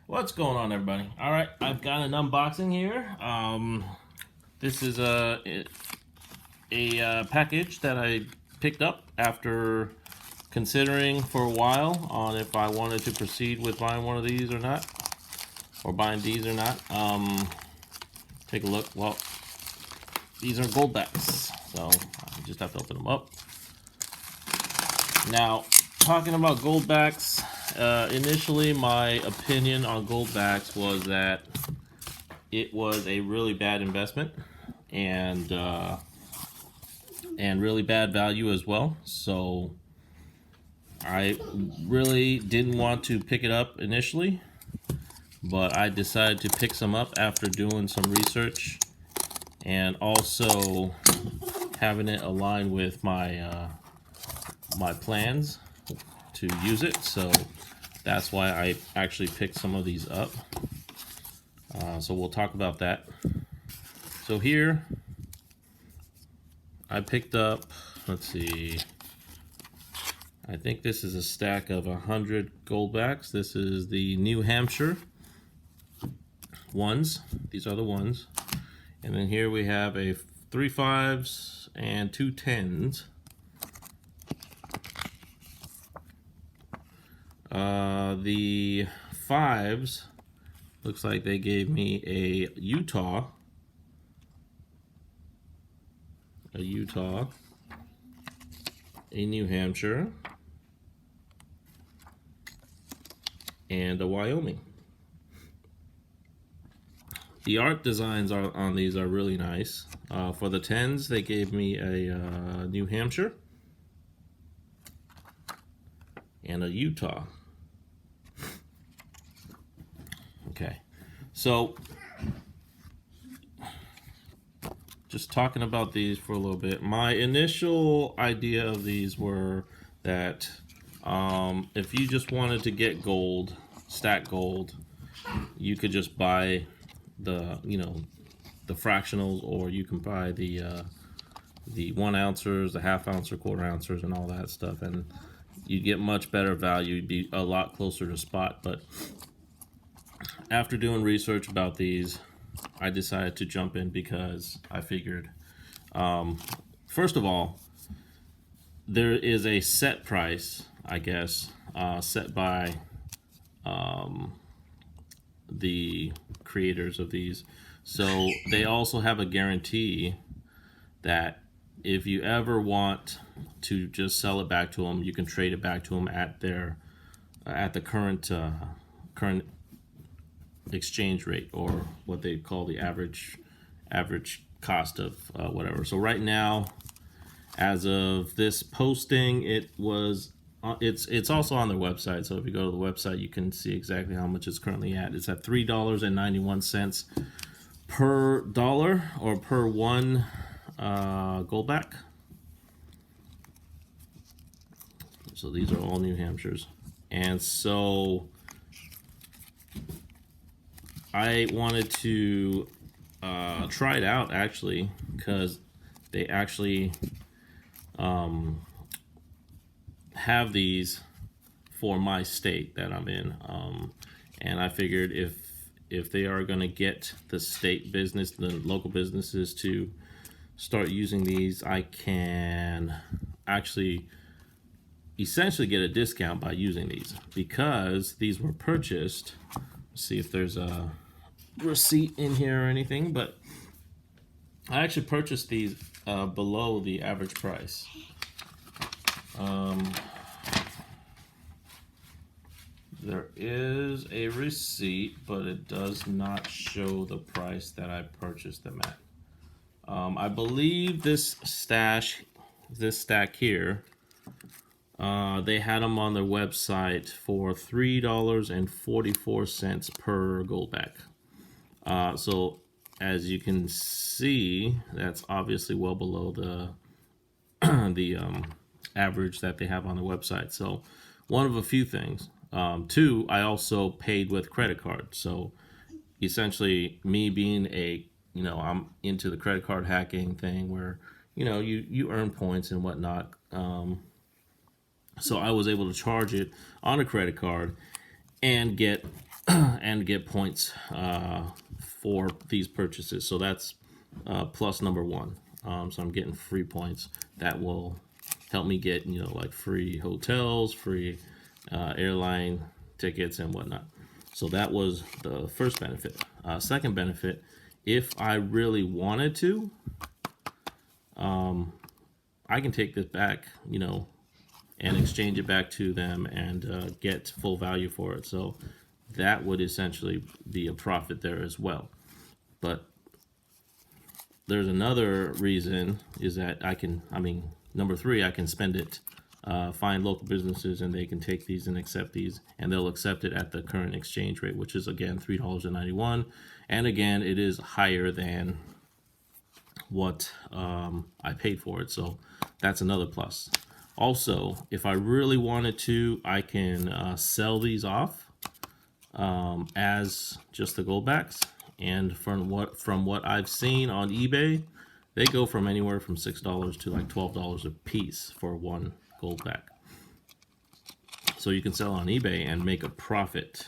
What's going on, everybody? All right, I've got an unboxing here. This is a package that I picked up after considering for a while on if I wanted to proceed with buying one of these or not, or buying these or not. Take a look. Well, these are Goldbacks, so I just have to open them up. Now, talking about Goldbacks, initially my opinion on Goldbacks was that it was a really bad investment and really bad value as well. So I really didn't want to pick it up initially, but I decided to pick some up after doing some research and also having it align with my my plans to use it. So that's why I actually picked some of these up. So we'll talk about that. So here I picked up, let's see, I think this is a stack of 100 Goldbacks. This is the New Hampshire ones. These are the ones. And then here we have a 3 5s and 2 10s. The 5s, looks like they gave me a Utah, a New Hampshire, and a Wyoming. The art designs on these are really nice. For the 10s, they gave me a New Hampshire and a Utah. Okay, so just talking about these for a little bit. My initial idea of these were that if you just wanted to get gold, stack gold, you could just buy the the fractionals, or you can buy the 1 ounces, the half ounce or quarter ounces, and all that stuff, and you get much better value. You'd be a lot closer to spot. But after doing research about these, I decided to jump in because I figured, first of all, there is a set price, I guess, set by the creators of these. So they also have a guarantee that if you ever want to just sell it back to them, you can trade it back to them at their at the current exchange rate, or what they call the average cost of whatever. So right now, as of this posting, it was it's also on their website. So if you go to the website, you can see exactly how much it's currently at. It's at $3.91 per dollar, or per one Goldback. So these are all New Hampshires, and so I wanted to try it out, actually, because they actually have these for my state that I'm in, and I figured if they are going to get the state business, the local businesses, to start using these, I can actually essentially get a discount by using these, because these were purchased. Let's see if there's a receipt in here or anything, but I actually purchased these below the average price. There is a receipt, but it does not show the price that I purchased them at. I believe this stack here, they had them on their website for $3.44 per Goldback. So as you can see, that's obviously well below the average that they have on the website. So one of a few things. Two, I also paid with credit card. So essentially, me being I'm into the credit card hacking thing, where you earn points and whatnot. So I was able to charge it on a credit card and get and get points for these purchases. So that's plus number one. So I'm getting free points that will help me get, like free hotels, free airline tickets and whatnot. So that was the first benefit. Second benefit, if I really wanted to, I can take this back, and exchange it back to them and get full value for it. So that would essentially be a profit there as well. But there's another reason is that number three, I can spend it, find local businesses and they can take these and accept these, and they'll accept it at the current exchange rate, which is again $3.91. And again, it is higher than what I paid for it. So that's another plus. Also, if I really wanted to, I can sell these off as just the Goldbacks. And from what I've seen on eBay, they go from anywhere from $6 to like $12 a piece for one Goldback. So you can sell on eBay and make a profit.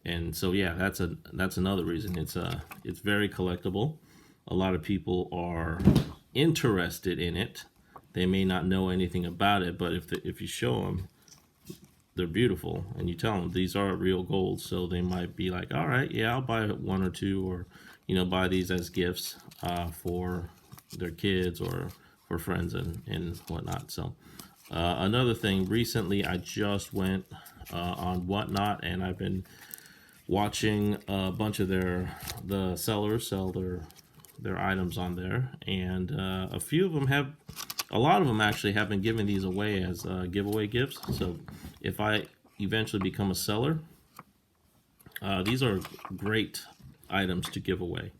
And so yeah, that's another reason. It's very collectible. A lot of people are interested in it. They may not know anything about it, but if you show them, they're beautiful, and you tell them these are real gold, so they might be like, all right, yeah, I'll buy one or two, or buy these as gifts for their kids or for friends and whatnot. So another thing, recently I just went on Whatnot, and I've been watching a bunch of the sellers sell their items on there, and a lot of them actually have been giving these away as giveaway gifts. So if I eventually become a seller, these are great items to give away,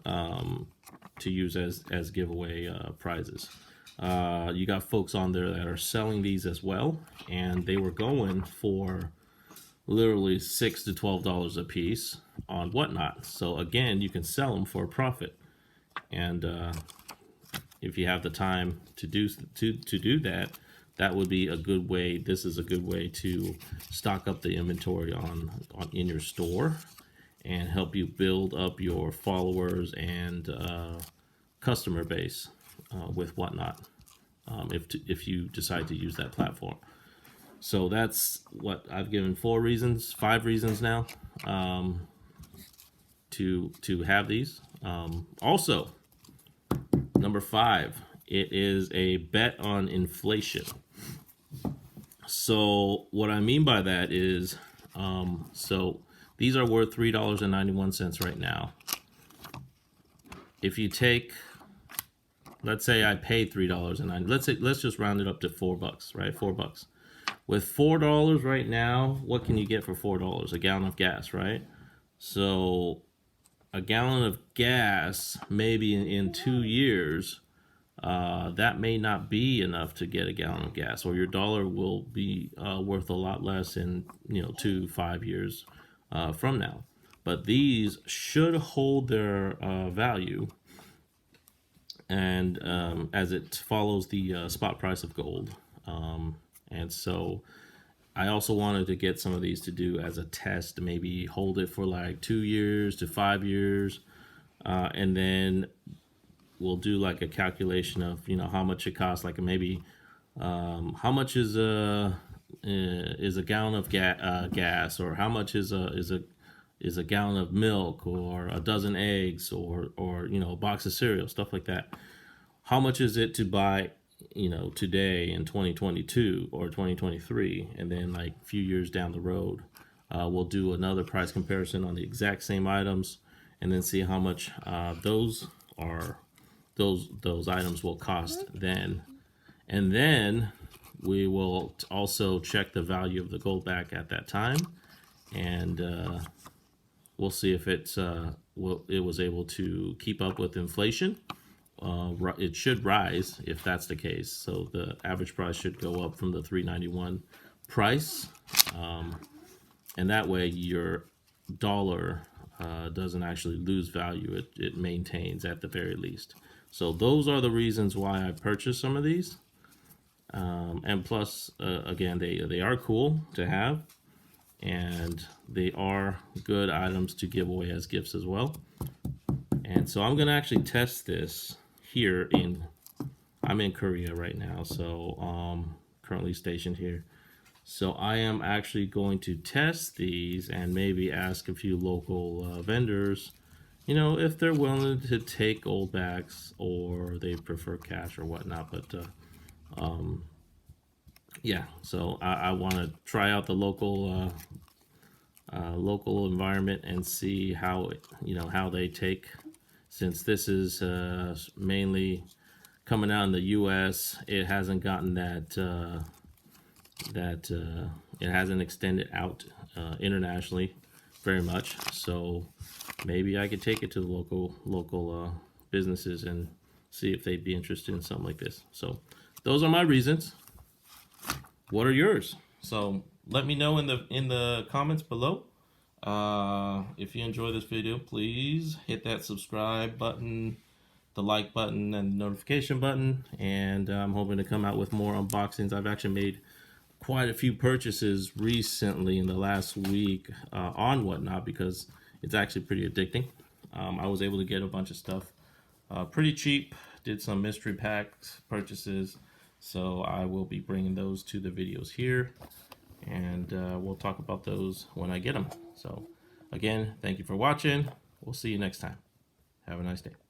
to use as giveaway prizes. You got folks on there that are selling these as well, and they were going for literally $6 to $12 a piece on Whatnot. So again, you can sell them for a profit, and if you have the time to do that, that would be a good way. This is a good way to stock up the inventory in your store and help you build up your followers and customer base with Whatnot, if you decide to use that platform. So that's what I've given 5 reasons now to have these. Also, number 5, it is a bet on inflation. So what I mean by that is, so these are worth $3.91 right now. If you take, let's say I paid $3.90, let's just round it up to $4, right? $4. With $4 right now, what can you get for $4? A gallon of gas, right? So a gallon of gas, maybe in 2 years, that may not be enough to get a gallon of gas, or your dollar will be worth a lot less in 2 to 5 years from now. But these should hold their value, and as it follows the spot price of gold. And so I also wanted to get some of these to do as a test, maybe hold it for like 2 years to 5 years, and then we'll do like a calculation of how much it costs, like maybe how much is a gallon of gas, or how much is a gallon of milk, or a dozen eggs, or a box of cereal, stuff like that. How much is it to buy today in 2022 or 2023, and then like a few years down the road, we'll do another price comparison on the exact same items, and then see how much those items will cost then. And then we will also check the value of the Goldback at that time, and we'll see if it was able to keep up with inflation. It should rise if that's the case. So the average price should go up from the $3.91 price, and that way your dollar doesn't actually lose value. It maintains at the very least. So those are the reasons why I purchased some of these, and plus, again, they are cool to have. and they are good items to give away as gifts as well. And so I'm gonna actually test this here I'm in Korea right now, so currently stationed here. So I am actually going to test these and maybe ask a few local vendors, you know, if they're willing to take Goldbacks or they prefer cash or whatnot. But yeah, so I want to try out the local environment and see how how they take, since this is mainly coming out in the U.S. It hasn't gotten it hasn't extended out internationally very much. So maybe I could take it to the local businesses and see if they'd be interested in something like this. So those are my reasons. What are yours? So let me know in the comments below. If you enjoy this video, please hit that subscribe button, the like button, and the notification button. And I'm hoping to come out with more unboxings. I've actually made quite a few purchases recently in the last week on Whatnot, because it's actually pretty addicting. I was able to get a bunch of stuff pretty cheap. Did some mystery packs purchases, so I will be bringing those to the videos here, and we'll talk about those when I get them. So again, thank you for watching. We'll see you next time. Have a nice day.